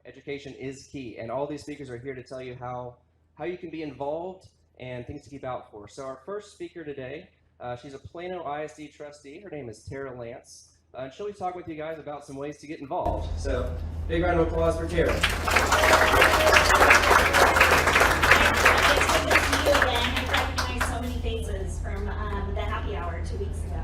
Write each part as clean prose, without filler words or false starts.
Education is key, and all these speakers are here to tell you how you can be involved and things to keep out for. So our first speaker today, she's a Plano ISD trustee. Her name is Tarrah Lantz, and she'll be talking with you guys about some ways to get involved. So big round of applause for Tarrah. It's good to see you again. I recognize so many faces from the happy hour 2 weeks ago.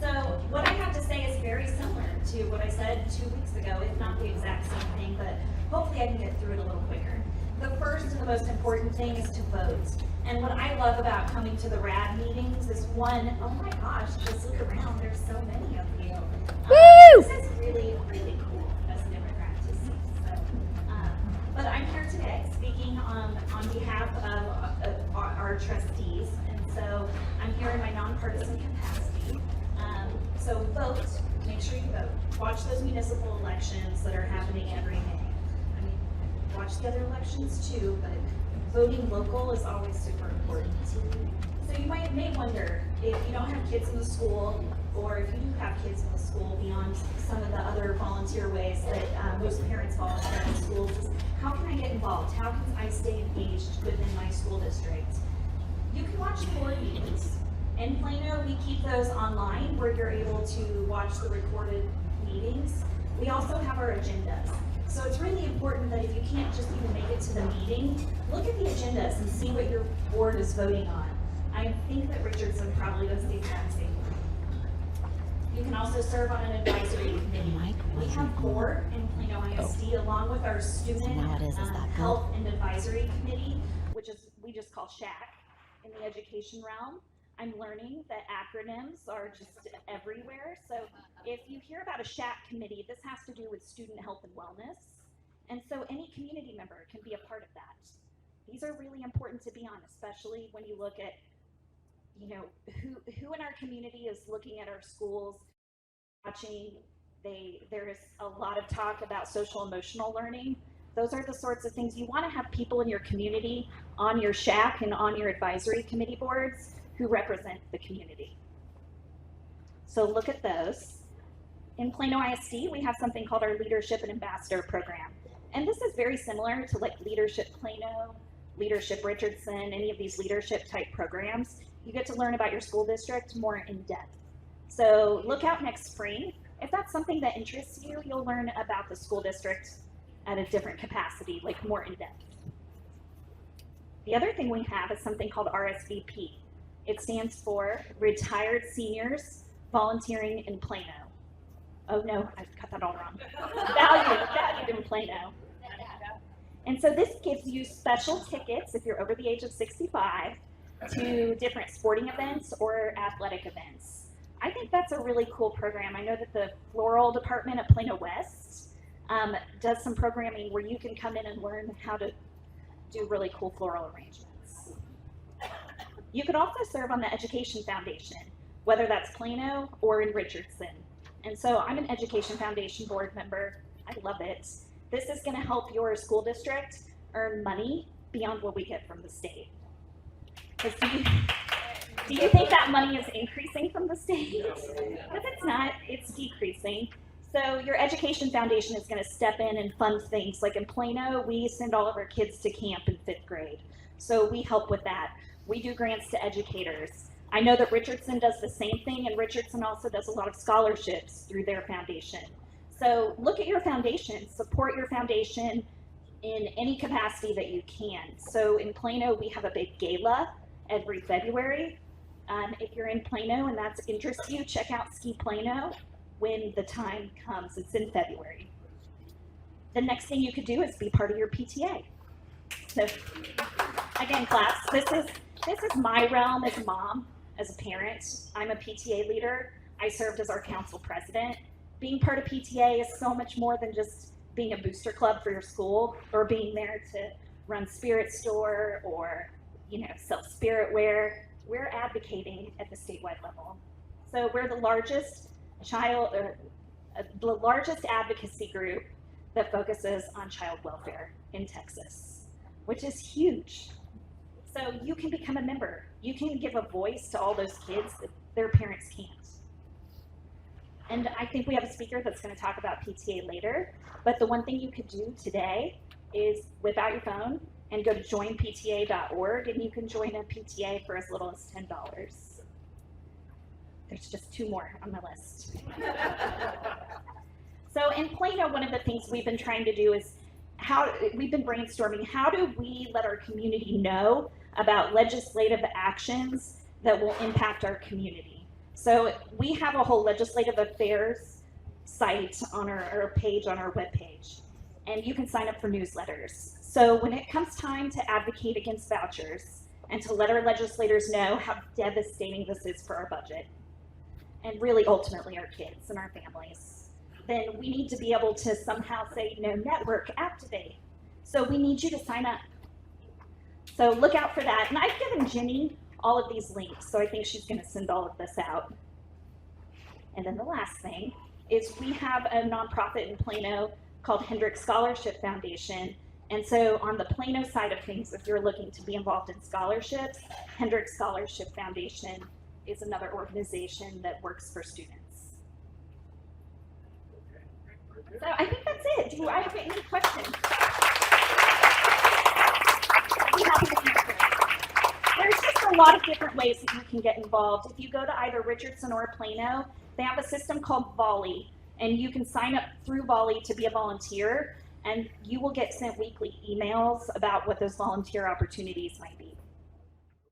So what I have to say is very similar to what I said 2 weeks ago, if not the exact same thing, but hopefully I can get through it a little quicker. The first and the most important thing is to vote. And what I love about coming to the RAD meetings is one, oh my gosh, just look around, there's so many of you. This is really, really cool as a Democrat to see. So, but I'm here today speaking on behalf of our trustees. And so I'm here in my nonpartisan capacity. So vote, make sure you vote. Watch those municipal elections that are happening every May. I mean, watch the other elections too, but voting local is always super important. So you may wonder, if you don't have kids in the school, or if you do have kids in the school beyond some of the other volunteer ways that most parents volunteer in schools, is how can I get involved? How can I stay engaged within my school district? You can watch board meetings. In Plano, we keep those online where you're able to watch the recorded meetings. We also have our agendas. So it's really important that if you can't just even make it to the meeting, look at the agendas and see what your board is voting on. I think that Richardson probably does the exact same thing. You can also serve on an advisory committee. We have 4 in Plano ISD along with our student health and advisory committee, which is we just call SHAC in the education realm. I'm learning that acronyms are just everywhere. So if you hear about a SHAC committee, this has to do with student health and wellness. And so any community member can be a part of that. These are really important to be on, especially when you look at, you know, who in our community is looking at our schools, watching. There is a lot of talk about social emotional learning. Those are the sorts of things you want to have people in your community on your SHAC and on your advisory committee boards who represent the community. So look at those. In Plano ISD, we have something called our Leadership and Ambassador Program. And this is very similar to like Leadership Plano, Leadership Richardson, any of these leadership type programs. You get to learn about your school district more in depth. So look out next spring. If that's something that interests you, you'll learn about the school district at a different capacity, like more in depth. The other thing we have is something called RSVP. It stands for Retired Seniors Volunteering in Plano. Oh no, I got that all wrong. Valued in Plano. And so this gives you special tickets if you're over the age of 65 to different sporting events or athletic events. I think that's a really cool program. I know that the floral department at Plano West does some programming where you can come in and learn how to do really cool floral arrangements. You could also serve on the Education Foundation, whether that's Plano or in Richardson. And so I'm an Education Foundation board member. I love it. This is going to help your school district earn money beyond what we get from the state. Do you think that money is increasing from the state? Because it's not, it's decreasing. So your Education Foundation is going to step in and fund things. Like in Plano, we send all of our kids to camp in 5th grade. So we help with that. We do grants to educators. I know that Richardson does the same thing, and Richardson also does a lot of scholarships through their foundation. So look at your foundation, support your foundation in any capacity that you can. So in Plano, we have a big gala every February. If you're in Plano and that interests you, check out Ski Plano when the time comes. It's in February. The next thing you could do is be part of your PTA. So again, class, this is my realm as a mom, as a parent. I'm a PTA leader. I served as our council president. Being part of PTA is so much more than just being a booster club for your school or being there to run spirit store or, you know, sell spirit wear. We're advocating at the statewide level. So we're the largest advocacy group that focuses on child welfare in Texas, which is huge. So you can become a member. You can give a voice to all those kids that their parents can't. And I think we have a speaker that's going to talk about PTA later. But the one thing you could do today is whip out your phone and go to joinpta.org, and you can join a PTA for as little as $10. There's just 2 more on my list. So in Plano, one of the things we've been trying to do is we've been brainstorming, how do we let our community know about legislative actions that will impact our community? So we have a whole legislative affairs site on our page on our webpage, and you can sign up for newsletters. So when it comes time to advocate against vouchers and to let our legislators know how devastating this is for our budget, and really ultimately our kids and our families, then we need to be able to somehow say, network, activate. So we need you to sign up. So look out for that. And I've given Jenny all of these links, so I think she's going to send all of this out. And then the last thing is we have a nonprofit in Plano called Hendrick Scholarship Foundation. And so on the Plano side of things, if you're looking to be involved in scholarships, Hendrick Scholarship Foundation is another organization that works for students. So I think that's it. Do I have any questions? I'd be happy to answer. There's just a lot of different ways that you can get involved. If you go to either Richardson or Plano, they have a system called Volley, and you can sign up through Volley to be a volunteer, and you will get sent weekly emails about what those volunteer opportunities might be.